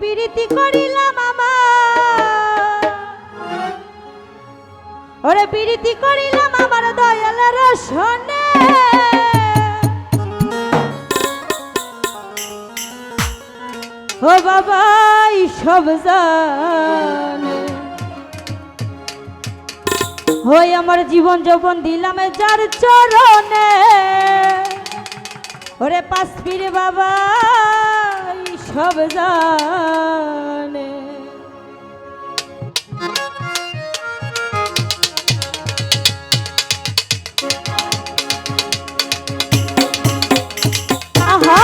প্রীতি করিলাম আমার, ওরে প্রীতি করিলাম আমার দয়ালের সনে। ও বাবা সব জানে, হই আমার জীবন যৌবন দিলাম যার চরণে। ওরে পাঁচ পীর বাবা সব জানে। আহা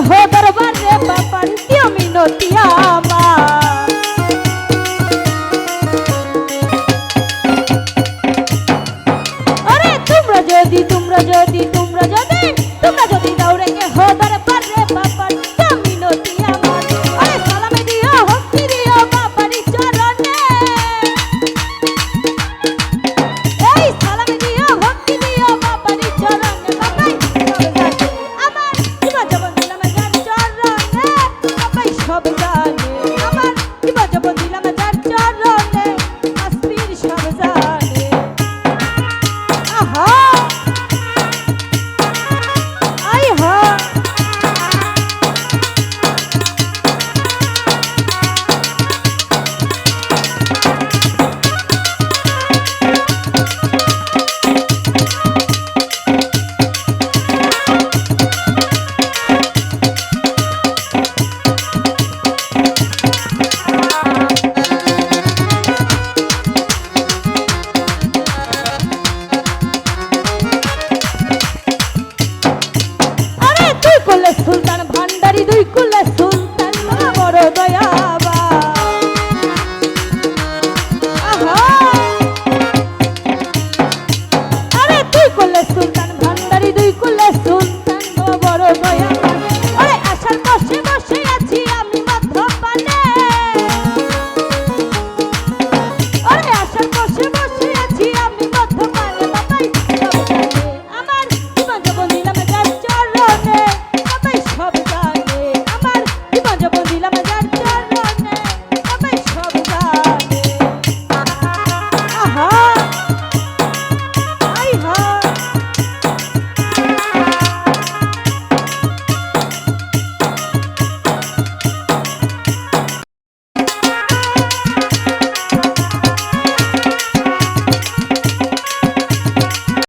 हो दरबार रे बापा दियो मिनतिया আমার। আরে তোমরা যদি দৌড়ে কে हो दरबार रे बापा दियो मिनतिया আমার। আরে সালামে দিও ভক্তি দিও বাপারি চরণে। এই সালামে দিও ভক্তি দিও বাপারি চরণে। বাবাই আমার জীবন জীবন দিলাম যার চরণে। বাবাই সব জানে আমার জীবন জীবন দিলাম যার চরণে। আসবীর সব জানে। আহা আই হা সুলতান